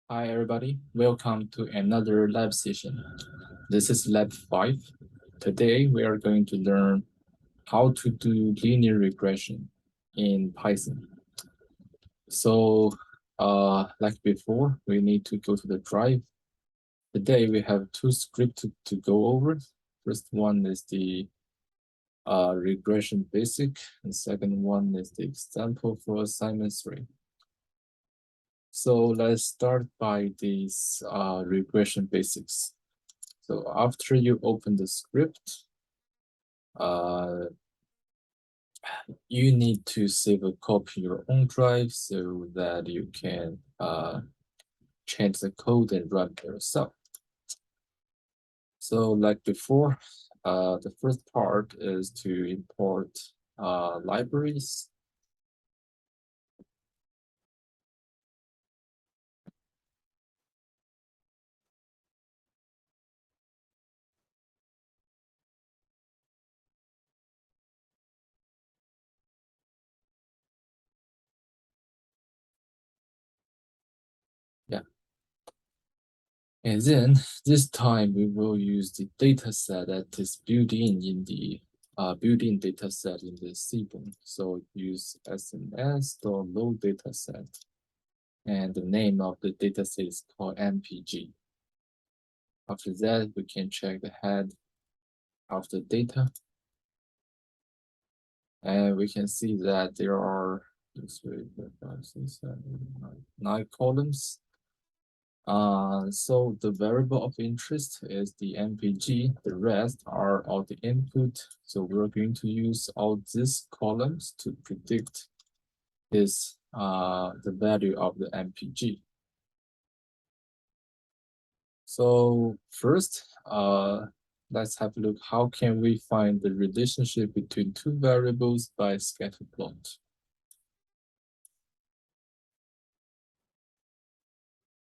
Hi everybody, welcome to another lab session. This is lab 5. Today we are going to learn how to do linear regression in Python. So like before, we need to go to the drive. Today we have two scripts to go over. First one is the regression basic, and second one is the example for assignment 3. So let's start by these regression basics. So after you open the script, you need to save a copy your own drive so that you can change the code and run it yourself. So like before, the first part is to import libraries. Yeah. And then this time we will use the dataset that is built in the built-in dataset in the Seaborn. So use sns.load dataset. And the name of the dataset is called MPG. After that, we can check the head of the data. And we can see that there are 9 columns. So the variable of interest is the MPG. The rest are all the input. So we're going to use all these columns to predict the value of the MPG. So first, let's have a look. How can we find the relationship between two variables by scatter plot?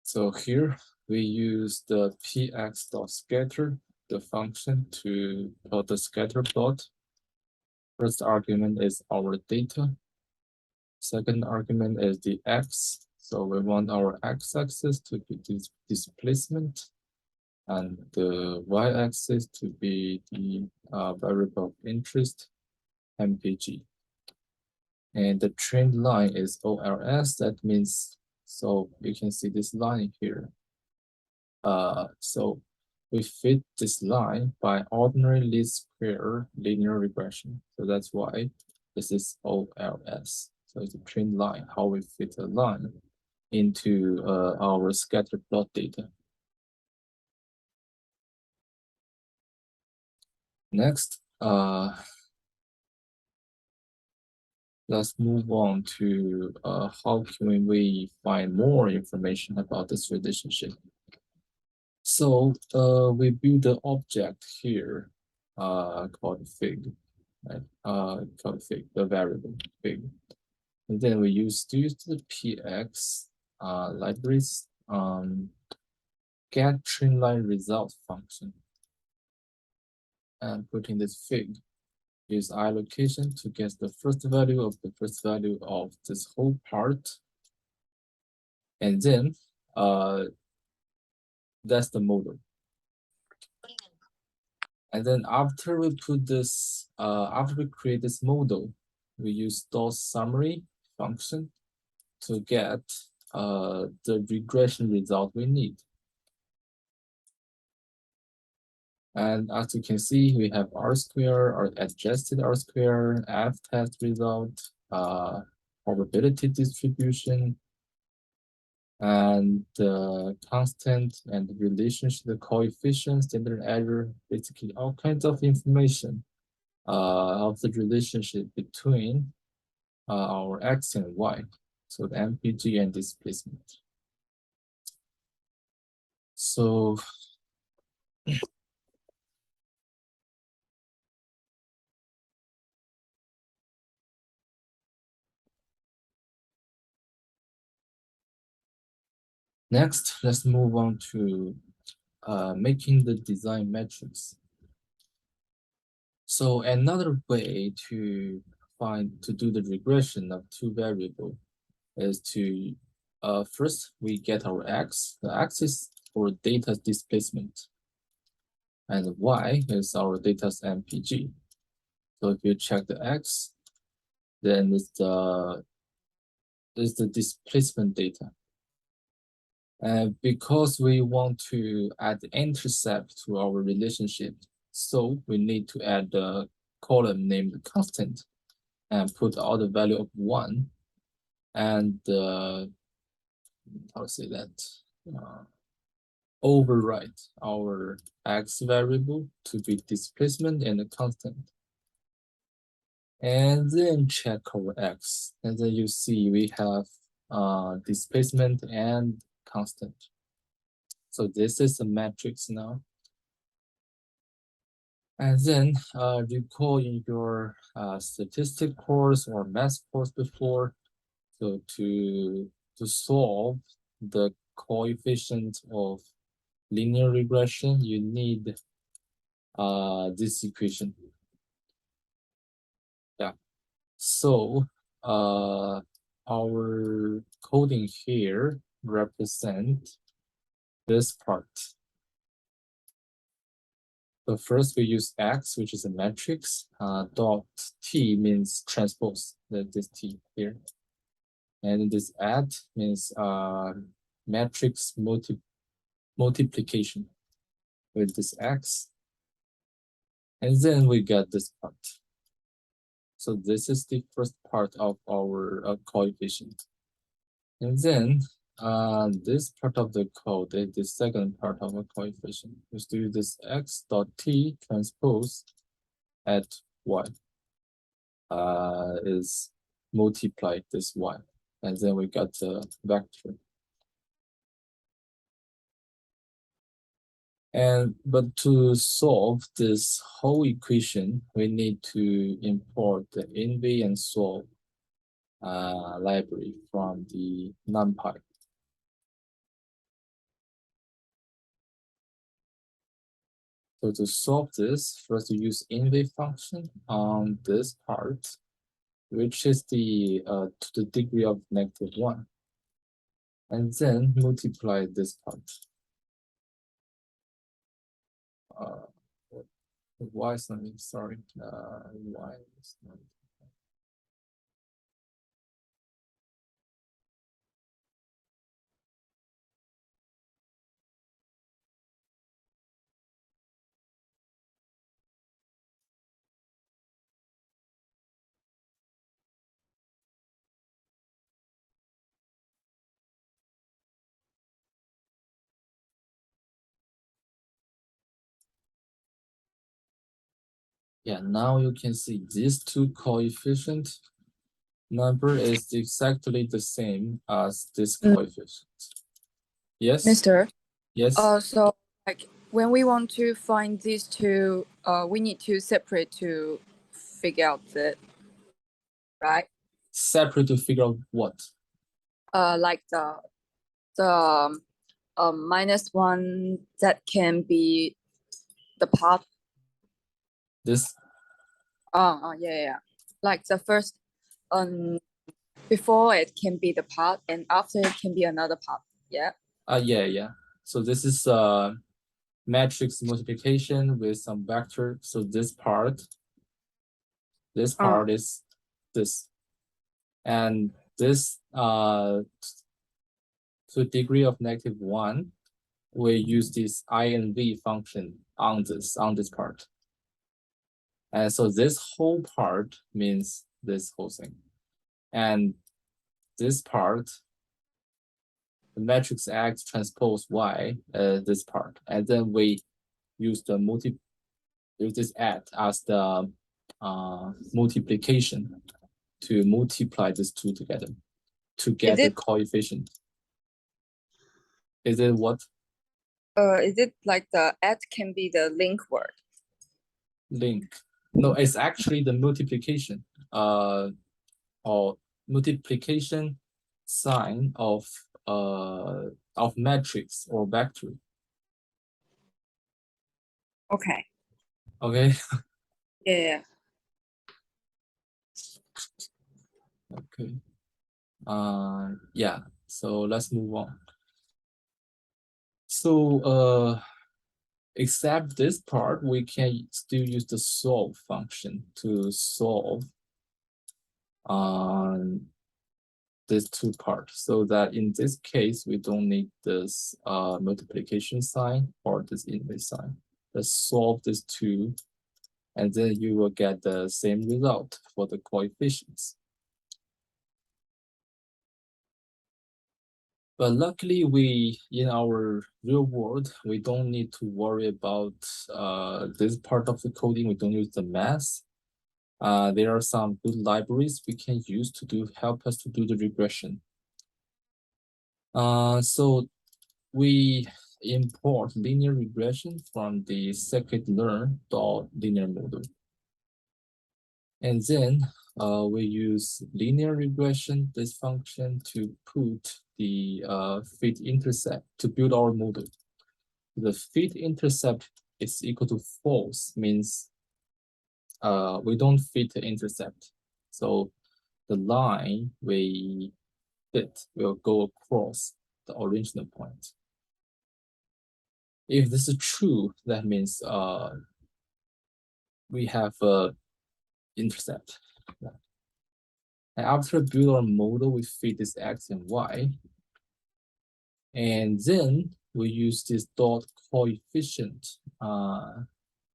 So here we use the px.scatter, the function to plot the scatter plot. First argument is our data. Second argument is the x. So we want our x-axis to be displacement and the y-axis to be the variable of interest, MPG. And the trend line is OLS. That means, so you can see this line here. So we fit this line by ordinary least square linear regression. So that's why this is OLS. So it's a trend line, how we fit a line into our scatter plot data. Next, let's move on to how can we find more information about this relationship. So we build an object here called fig, right? Called fig, the variable fig. And then we use the px libraries get trendline result function and put in this fig. Use iLocation to get the first value of the first value of this whole part. And then that's the model. And then after we put this, after we create this model, we use dot summary function to get the regression result we need. And as you can see, we have R square or adjusted R square, F test result, probability distribution, and constant and relationship, the coefficient, standard error, basically all kinds of information of the relationship between our X and Y. So the MPG and displacement. So next, let's move on to making the design metrics. So another way to do the regression of two variables is to first we get our x. The x is our data displacement, and y is our data's MPG. So if you check the x, then it's the displacement data. And because we want to add the intercept to our relationship, so we need to add the column named constant and put all the value of 1 and how to say that, overwrite our x variable to be displacement and a constant. And then check our x, and then you see we have displacement and constant. So this is a matrix now. And then recall in your statistic course or math course before, so to solve the coefficient of linear regression, you need this equation. Yeah. So our coding here represent this part. So first we use X, which is a matrix. Dot T means transpose, this T here. And this add means matrix multiplication with this X. And then we get this part. So this is the first part of our coefficient. And then this part of the code is the second part of a coefficient. We do this x dot t transpose at y is multiply this y, and then we got the vector. But to solve this whole equation, we need to import the env and solve library from the NumPy. So to solve this, first you use env function on this part, which is the to the degree of -1, and then multiply this part. Y is something, sorry, y is not. Yeah, now you can see these two coefficient number is exactly the same as this coefficient. Yes? Mr. Yes? So like when we want to find these two, we need to separate to figure out the, right? Separate to figure out what? Like the -1 that can be the part. This? Yeah. Like the first, before it can be the part, and after it can be another part. Yeah. Yeah. So this is matrix multiplication with some vector. So this part is this, and this to degree of -1, we use this INV function on this part. And so this whole part means this whole thing. And this part, the matrix X transpose Y, this part. And then we use this add as the multiplication to multiply these two together to get the coefficient. Is it what? Is it like the add can be the link word? Link. No, it's actually the multiplication. Or multiplication sign of matrix or vector. Okay. Okay. Yeah. Okay. Yeah. So let's move on. So except this part, we can still use the solve function to solve on these two parts, so that in this case we don't need this multiplication sign or this inverse sign. Let's solve these two, and then you will get the same result for the coefficients. But luckily, we in our real world, we don't need to worry about this part of the coding. We don't use the math. There are some good libraries we can use to help us to do the regression. So we import linear regression from the scikit-learn.linear model. And then we use linear regression, this function, to put the fit intercept to build our model. The fit intercept is equal to false, means we don't fit the intercept. So the line we fit will go across the original point. If this is true, that means we have a intercept. And after build our model, we fit this x and y. And then we use this dot coefficient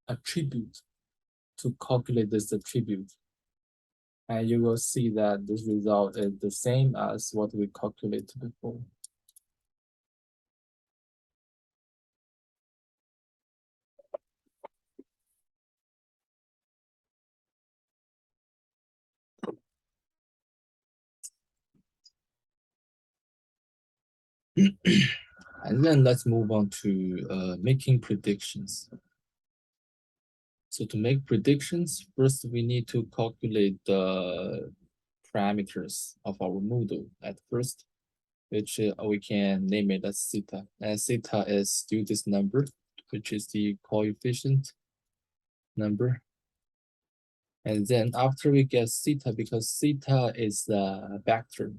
attribute to calculate this attribute. And you will see that this result is the same as what we calculated before. And then let's move on to making predictions. So to make predictions, first we need to calculate the parameters of our model at first, which we can name it as theta. And theta is still this number, which is the coefficient number. And then after we get theta, because theta is the vector,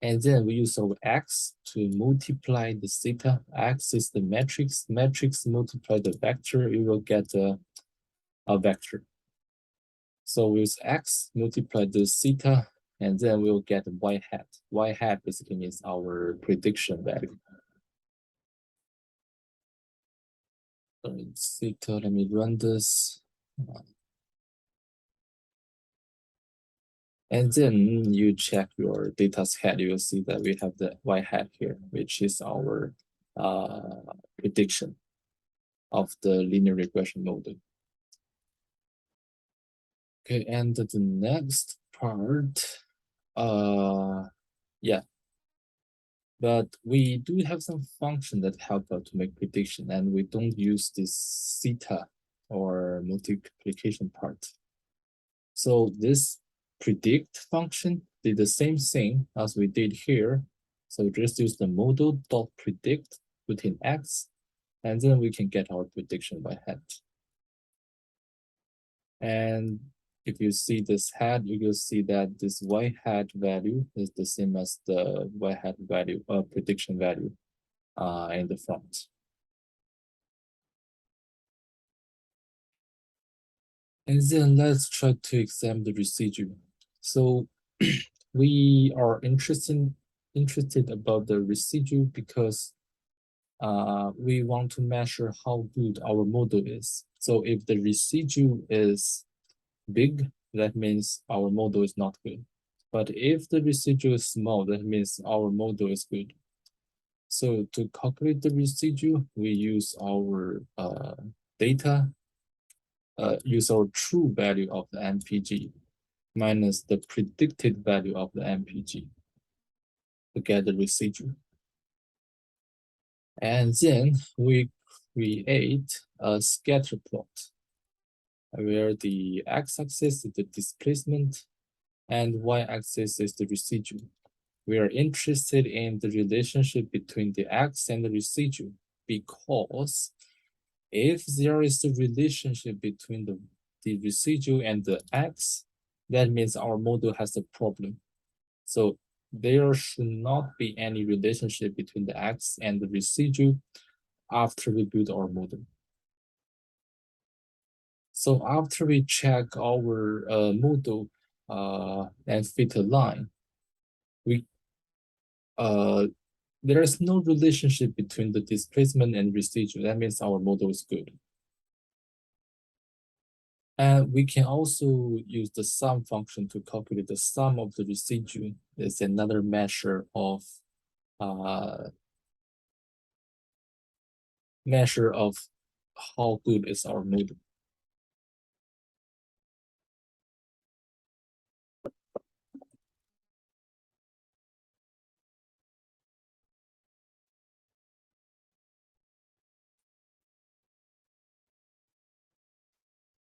and then we use our x to multiply the theta. X is the matrix. Matrix multiply the vector, you will get a vector. So with x multiply the theta, and then we'll get y hat. Y hat basically means our prediction value. So it's theta, let me run this. And then you check your data's head, you will see that we have the y hat here, which is our prediction of the linear regression model. Okay, and the next part, yeah. But we do have some function that help us to make prediction, and we don't use this theta or multiplication part. So this predict function did the same thing as we did here. So just use the model.predict, put in x, and then we can get our prediction by hat. And if you see this hat, you will see that this y hat value is the same as the y hat value prediction value in the front. And then let's try to examine the residual. So we are interested about the residual because we want to measure how good our model is. So if the residual is big, that means our model is not good. But if the residual is small, that means our model is good. So to calculate the residual, we use our data, use our true value of the MPG minus the predicted value of the MPG to get the residual. And then we create a scatter plot where the x-axis is the displacement and y-axis is the residual. We are interested in the relationship between the x and the residual because if there is a relationship between the residual and the x, that means our model has a problem. So there should not be any relationship between the x and the residual after we build our model. So after we check our model and fit a line, we there is no relationship between the displacement and residual. That means our model is good. And we can also use the sum function to calculate the sum of the residual. It's another measure of how good is our model.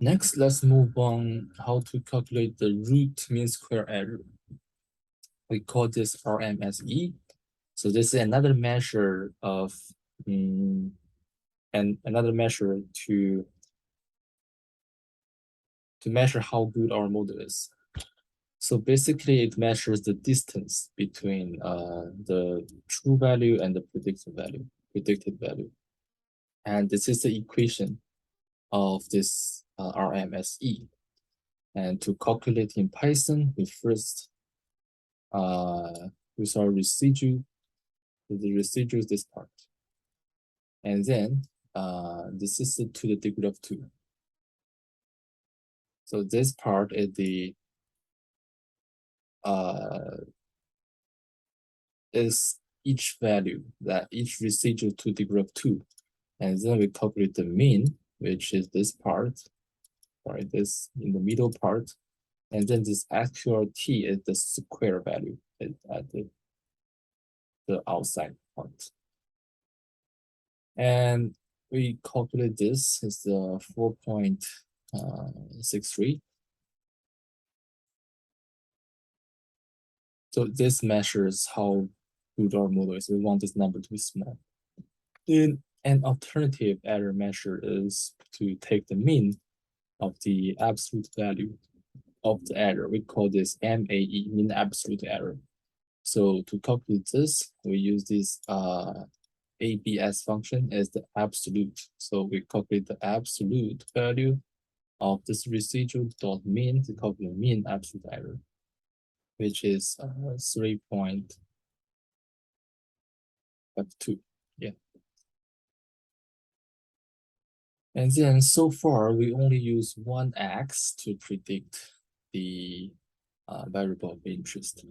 Next, let's move on how to calculate the root mean square error. We call this RMSE. So this is another measure of another measure to measure how good our model is. So basically, it measures the distance between the true value and the predicted value. And this is the equation of this RMSE. And to calculate in Python, we first use our residual. The residual is this part. And then this is to the degree of 2. So this part is the is each value, that each residual to the degree of 2. And then we calculate the mean, which is this part, right? This in the middle part. And then this actual t is the square value at the outside part. And we calculate this as the 4.63. So this measures how good our model is. We want this number to be small. Then an alternative error measure is to take the mean of the absolute value of the error. We call this MAE, mean absolute error. So to calculate this, we use this ABS function as the absolute. So we calculate the absolute value of this residual dot mean to calculate mean absolute error, which is 3.52. Yeah. And then so far, we only use one x to predict the variable of interest.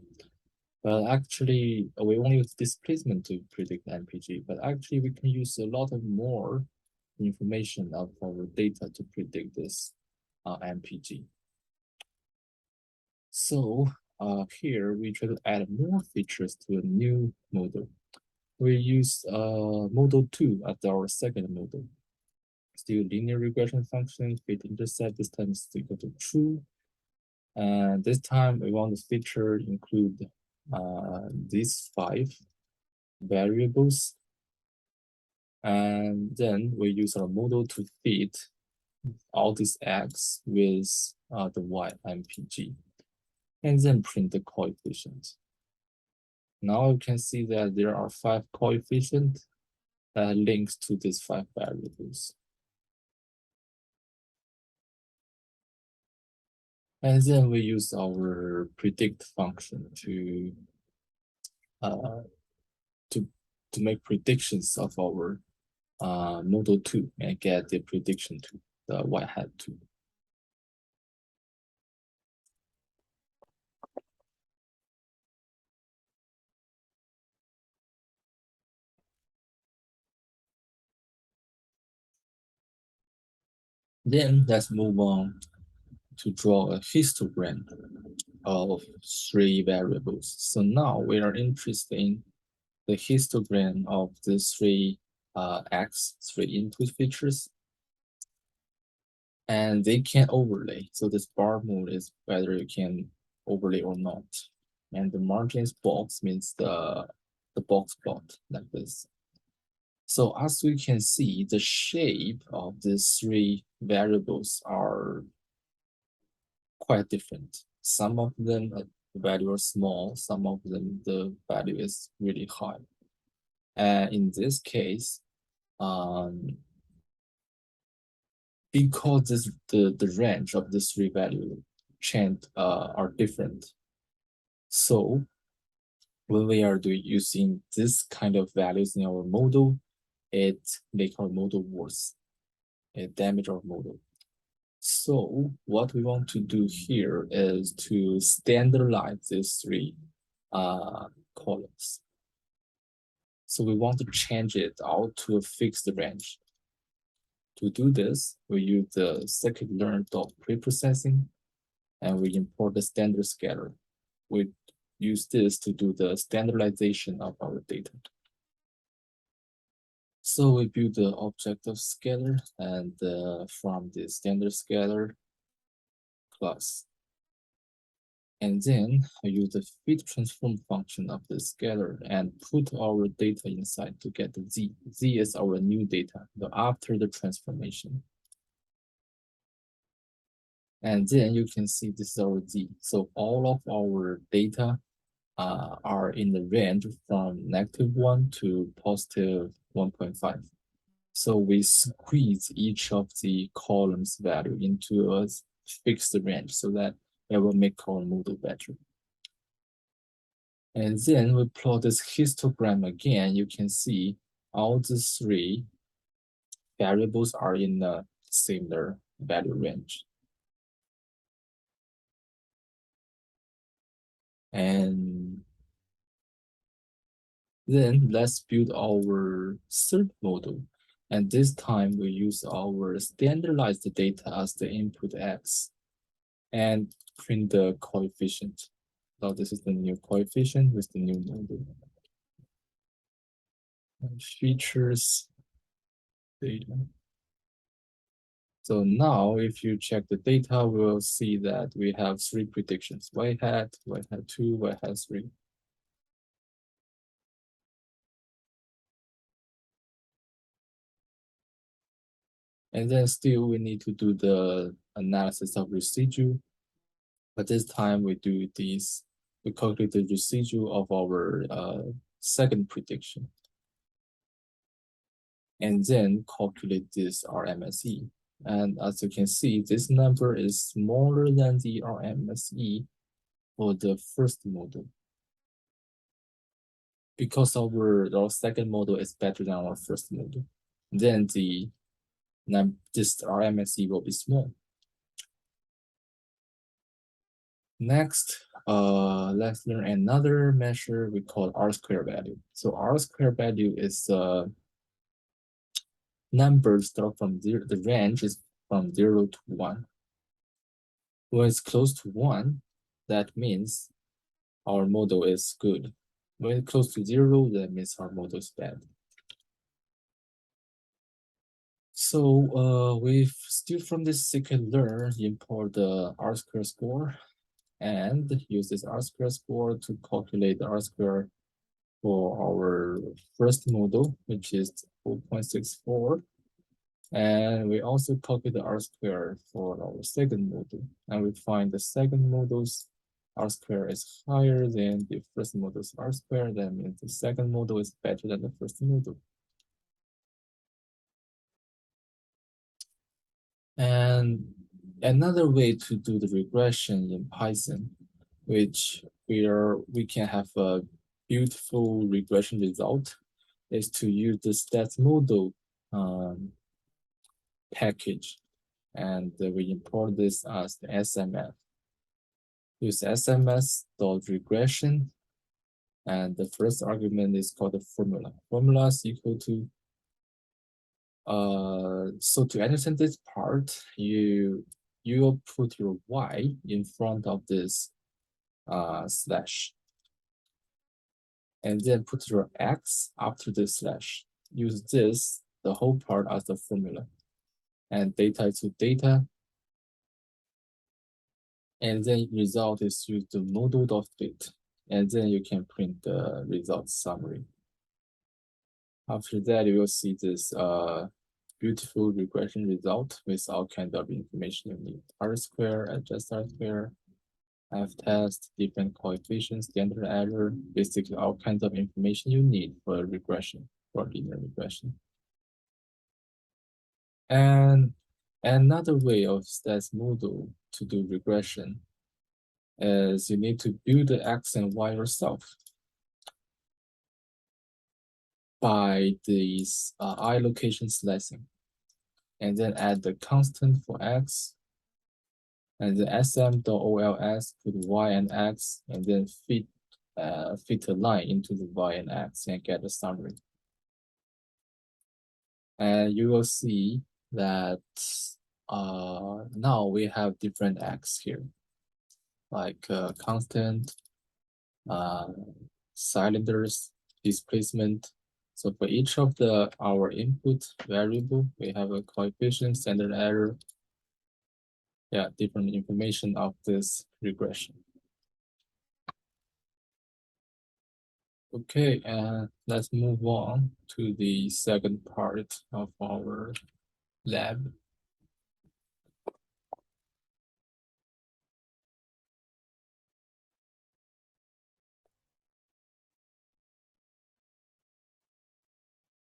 But actually, we only use displacement to predict MPG, but actually we can use a lot of more information of our data to predict this MPG. So here we try to add more features to a new model. We use model 2 as our second model. Still linear regression function, fit intercept, this time is equal to true. And this time we want the feature include these 5 variables. And then we use our model to fit all these x with the y MPG. And then print the coefficient. Now you can see that there are 5 coefficients that links to these 5 variables. And then we use our predict function to make predictions of our model 2 and get the prediction to the y hat 2. Then let's move on to draw a histogram of 3 variables. So now we are interested in the histogram of the 3 input features. And they can overlay. So this bar mode is whether you can overlay or not. And the margins box means the box plot like this. So as we can see, the shape of these 3 variables are quite different. Some of them value are small, some of them the value is really high. And in this case, because the range of the three value change are different. So when we are using this kind of values in our model, it make our model worse. It damage our model. So what we want to do here is to standardize these three columns. So we want to change it out to a fixed range. To do this, we use the scikit-learn preprocessing, and we import the standard scalar. We use this to do the standardization of our data. So we build the object of scalar, and from the standard scalar class. And then I use the fit transform function of the scalar and put our data inside to get the z. Z is our new data after the transformation. And then you can see this is our z. So all of our data are in the range from -1 to +1.5. So we squeeze each of the columns value into a fixed range so that it will make our model better. And then we plot this histogram again. You can see all the three variables are in a similar value range. And then let's build our third model. And this time we use our standardized data as the input X and print the coefficient. So this is the new coefficient with the new model. And features data. So now if you check the data, we'll see that we have three predictions: y hat 2, y hat 3. And then still we need to do the analysis of residual. But this time we do this, we calculate the residual of our second prediction. And then calculate this RMSE. And as you can see, this number is smaller than the RMSE for the first model. Because our second model is better than our first model, then this RMSE will be small. Next, let's learn another measure we call R-square value. So R-square value is numbers start from 0, the range is from 0 to 1. When it's close to 1, that means our model is good. When it's close to 0, that means our model is bad. So we've still from this scikit-learn import the R-square score and use this R-square score to calculate the R-square for our first model, which is 4.64. And we also calculate the R-square for our second model. And we find the second model's R-square is higher than the first model's R-square. That means the second model is better than the first model. And another way to do the regression in Python, which we can have a beautiful regression result, is to use the StatsModel package, and we import this as the SMF. Use SMS.regression, and the first argument is called the formula. Formula is equal to so to understand this part, you will put your y in front of this slash, and then put your x after the slash. Use this, the whole part, as the formula, and data to data, and then result is use the model.fit, and then you can print the result summary. After that, you will see this beautiful regression result with all kinds of information you need: R-square, adjust R-square, F-test, different coefficients, standard error, basically all kinds of information you need for regression, for linear regression. And another way of stats model to do regression is you need to build the X and Y yourself by this I location slicing, and then add the constant for X, and the sm.ols put Y and X, and then fit a line into the Y and X and get a summary. And you will see that now we have different X here, like constant, cylinders, displacement. So for each of our input variable, we have a coefficient, standard error, different information of this regression. Okay, and let's move on to the second part of our lab.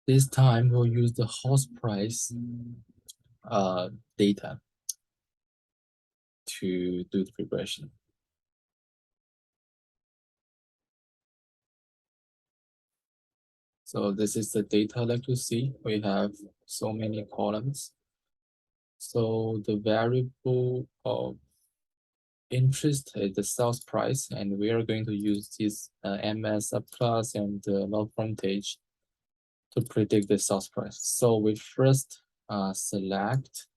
This time we'll use the house price data to do the regression. So this is the data like you see. We have so many columns. So the variable of interest is the sales price, and we are going to use this MS plus and log frontage to predict the sales price. So we first select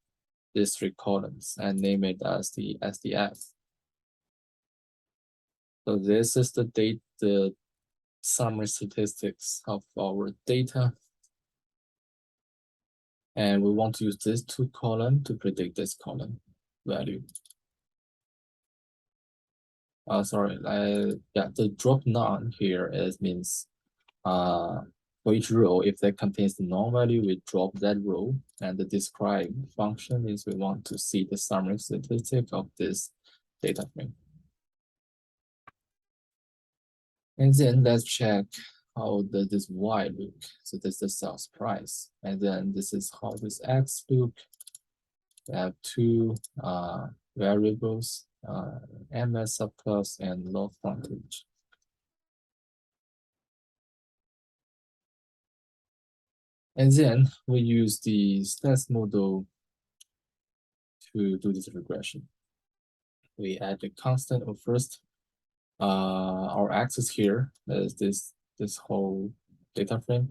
these three columns and name it as the SDF. So this is the summary statistics of our data. And we want to use this two column to predict this column value. The drop none here means for each row, if that contains the null value, we drop that row. And the describe function is we want to see the summary statistic of this data frame. And then let's check how does this Y look. So this is the sales price. And then this is how this X look. We have two variables, MS subclass and log frontage. And then we use the stats model to do this regression. We add the constant of first. Our axis here is this whole data frame.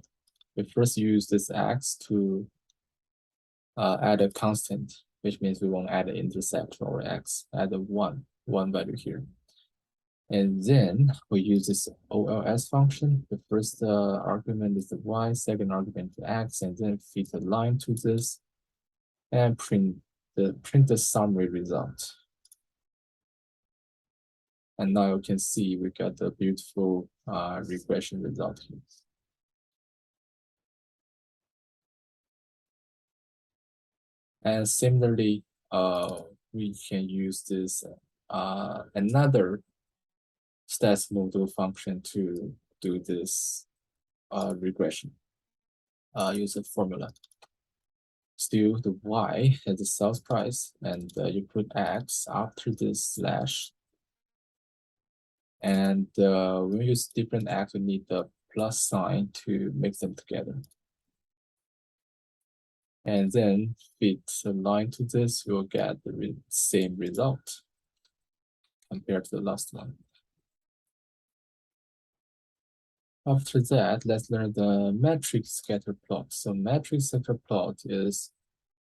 We first use this X to add a constant, which means we won't add an intercept for X, add a one value here. And then we use this OLS function. The first argument is the Y, second argument the X, and then fit a line to this and print the summary result. And now you can see we got the beautiful regression result here. And similarly, we can use this another stats model function to do this regression. Use a formula. Still, the Y is the sales price, and you put X after this slash. And when we use different X, we need the plus sign to mix them together. And then fit a line to this, you'll get the same result compared to the last one. After that, let's learn the metric scatter plot. So metric scatter plot is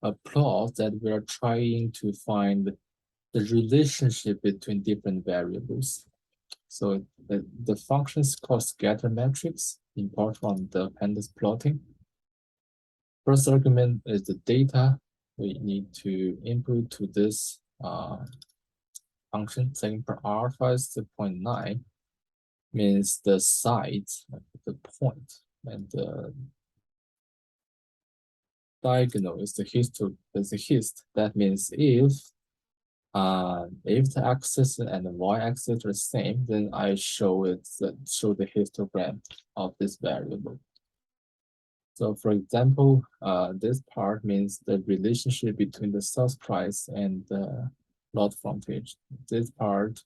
a plot that we're trying to find the relationship between different variables. So the function is called scatter matrix, import from the pandas plotting. First argument is the data we need to input to this function. Second for alpha is the 0.9, means the size of the point, and the diagonal is the hist. That means if If the axis and the y-axis are the same, then I show the histogram of this variable. So for example, this part means the relationship between the sales price and the lot frontage. This part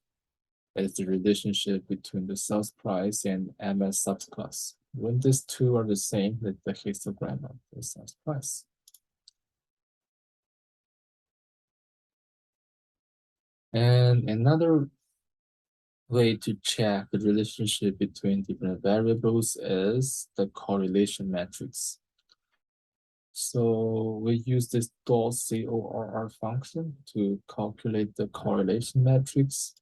is the relationship between the sales price and MS subclass. When these two are the same, that's the histogram of the sales price. And another way to check the relationship between different variables is the correlation matrix. So we use this .corr function to calculate the correlation matrix.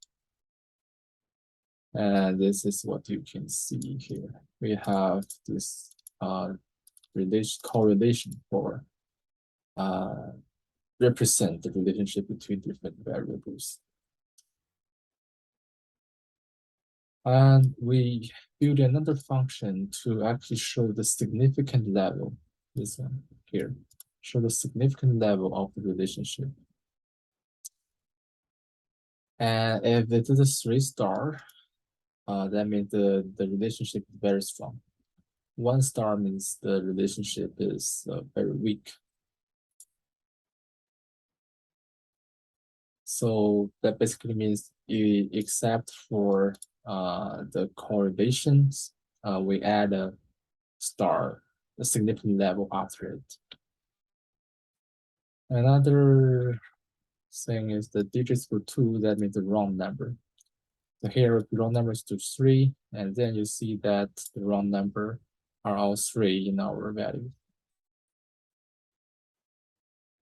And this is what you can see here. We have this correlation for represent the relationship between different variables. And we build another function to actually show the significant level. This one here, show the significant level of the relationship. And if it is a 3-star, that means the relationship is very strong. 1 star means the relationship is very weak. So that basically means except for the correlations, we add a star, a significant level after it. Another thing is the digits for 2, that means the round number. So here the round number is to 3, and then you see that the round number are all 3 in our value.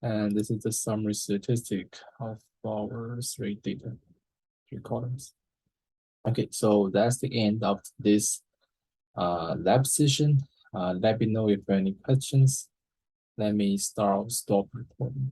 And this is the summary statistic of our 3 data, 3 columns. Okay, so that's the end of this lab session. Let me know if you have any questions. Let me stop recording.